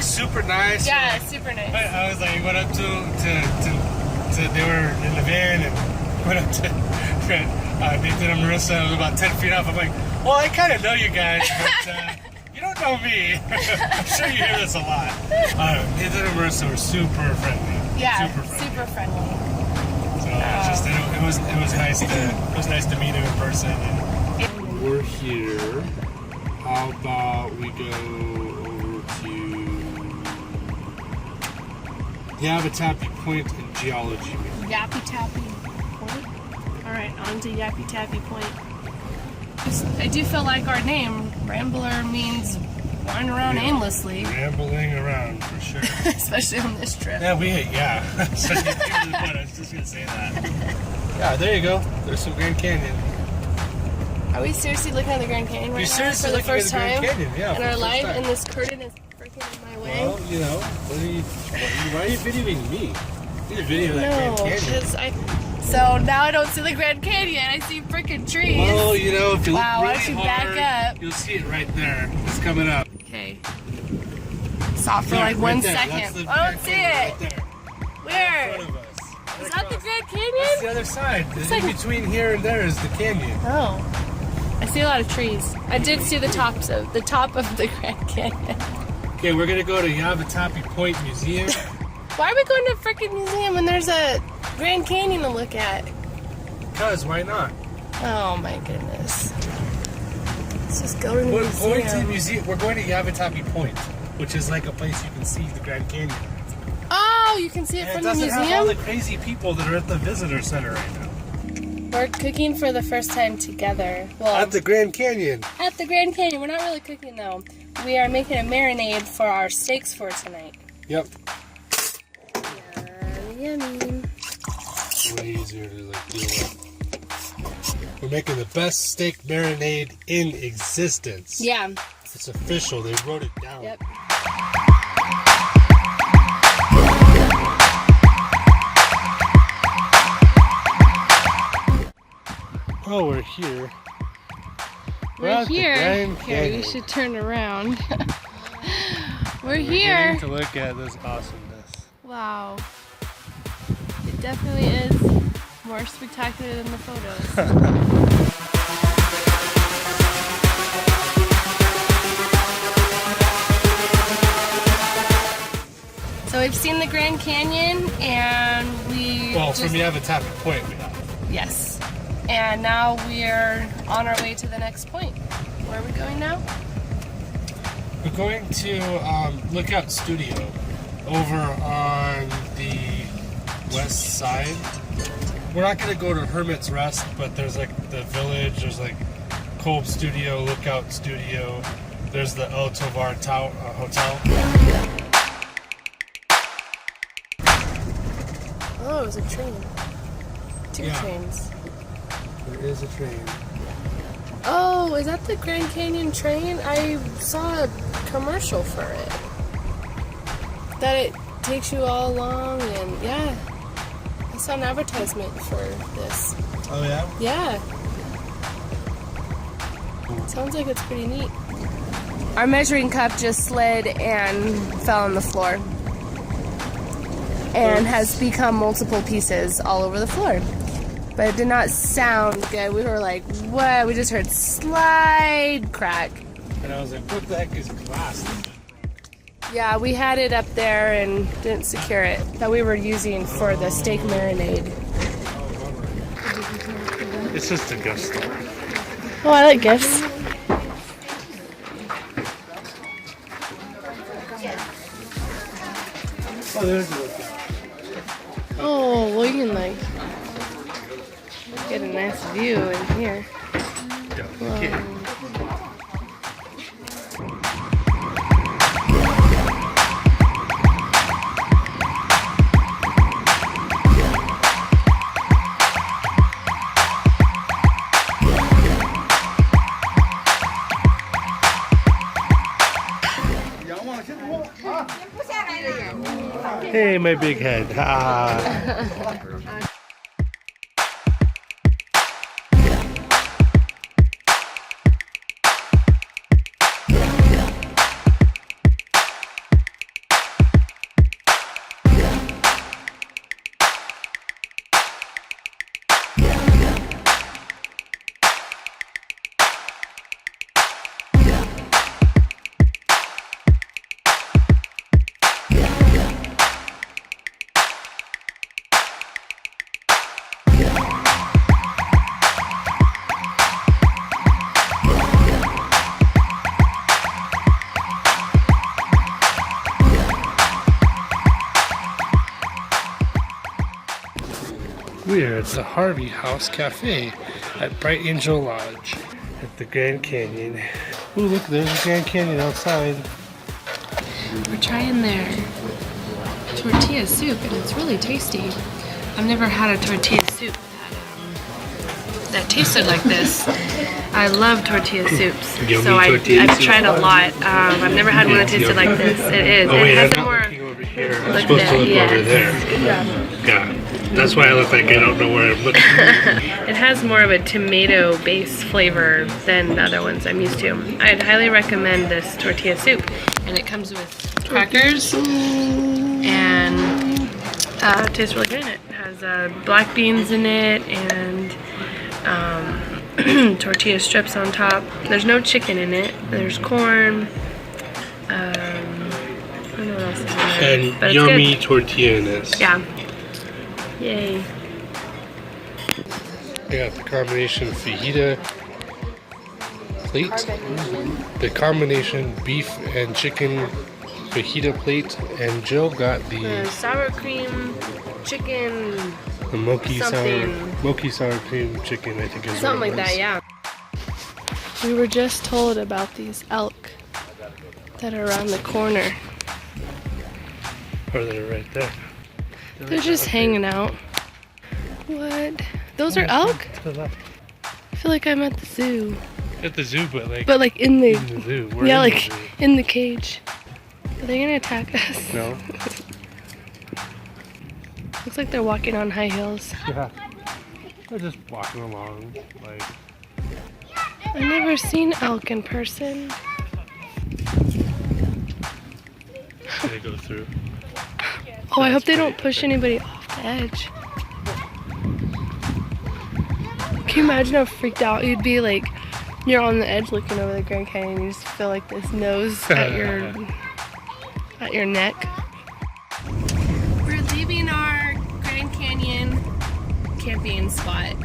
like super nice. Yeah, like, super nice. I was like, went up to they were in the van and went up to Nathan and Marissa. It was about 10 feet off. I'm like, well, I kind of know you guys, but you don't know me. I'm sure you hear this a lot. Nathan and Marissa were super friendly. Yeah, super friendly. So it was nice to meet him in person. And we're here. How about we go over to Yappy Point in geology? Yappy Tappy Point. All right, on to Yappy Tappy Point. I do feel like our name, Rambler, means wandering around aimlessly. Rambling around, for sure. Especially on this trip. Yeah, I was just going to say that. Yeah, there you go. There's some Grand Canyon. Are we seriously looking at the Grand Canyon right now for the first time in our life? And this curtain is freaking in my way? Well, you know, why are you videoing me? You need to video that Grand Canyon. So now I don't see the Grand Canyon. I see freaking trees. Well, you know, if you look really why don't you hard, back up? You'll see it right there. It's coming up. Okay. Stop for like 1 second. I don't see it. Right there. Where? In front of us. Is that the Grand Canyon? That's the other side. In between here and there is the canyon. Oh. I see a lot of trees. I did see the top of the Grand Canyon. Okay, we're gonna go to Yavatappi Point Museum. Why are we going to a freaking museum when there's a Grand Canyon to look at? Because why not? Oh my goodness. Let's just go to the We're going to the museum. museum. We're going to Yavatappi Point, which is like a place you can see the Grand Canyon. Oh, you can see it from the museum? It doesn't have all the crazy people that are at the visitor center right now. We're cooking for the first time together. Well, At the Grand Canyon. At the Grand Canyon. We're not really cooking though. We are making a marinade for our steaks for tonight. Yep. Yummy. Way easier to like deal with. We're making the best steak marinade in existence. Yeah. It's official. They wrote it down. Yep. Oh, we're here. We're here. Here, you should turn around. We're here. To look at this awesomeness. Wow. It definitely is more spectacular than the photos. So we've seen the Grand Canyon and from Yavatappi Point we have. Yes. And now we're on our way to the next point. Where are we going now? We're going to Lookout Studio over on the west side. We're not going to go to Hermit's Rest, but there's like the village, there's like Kolb Studio, Lookout Studio, there's the El Tovar Hotel. Oh, it was a train. Two trains. There is a train. Oh, is that the Grand Canyon train? I saw a commercial for it. That it takes you all along and yeah. I saw an advertisement for this. Oh yeah? Yeah. Sounds like it's pretty neat. Our measuring cup just slid and fell on the floor. And has become multiple pieces all over the floor. But it did not sound good. We were like, what? We just heard slide crack. And I was like, what the heck is glass? Yeah, we had it up there and didn't secure it. That we were using for the steak marinade. It's just a gift store. Oh, I like gifts. Oh, there's a lookout. Oh, well, you can like get a nice view in here. Hey, my big head. here. It's the Harvey House Cafe at Bright Angel Lodge at the Grand Canyon. Ooh, look, there's the Grand Canyon outside. We're trying their tortilla soup, and it's really tasty. I've never had a tortilla soup that tasted like this. I love tortilla soups, so I've tried a lot. I've never had one that tasted like this. It is. Oh wait, it has I'm more. not looking over here. I'm supposed to look over there. Yeah. That's why I look like I don't know where I'm looking. It has more of a tomato-based flavor than the other ones I'm used to. I'd highly recommend this tortilla soup, and it comes with crackers, and it tastes really good. It has black beans in it, and tortilla strips on top. There's no chicken in it. There's corn. I don't know what else is in there. And but yummy it's good. tortilla-ness. Yeah. Yay. I got the combination fajita plate, the combination beef and chicken fajita plate, and Jill got the sour cream chicken. the mochi sour cream chicken, I think is Something what it like that, was. yeah. We were just told about these elk that are around the corner. Or they're right there. They're just hanging out. What? Those are elk? To the left. I feel like I'm at the zoo. At the zoo, but like in the in the zoo. We're yeah, in like the zoo. in the cage. Are they gonna attack us? No. Looks like they're walking on high heels. Yeah. They're just walking along, like. I've never seen elk in person. They go through. Oh, I hope they don't push anybody off the edge. Can you imagine how freaked out you'd be? Like, you're on the edge looking over the Grand Canyon, and you just feel like this nose at your neck. We're leaving our Grand Canyon camping spot.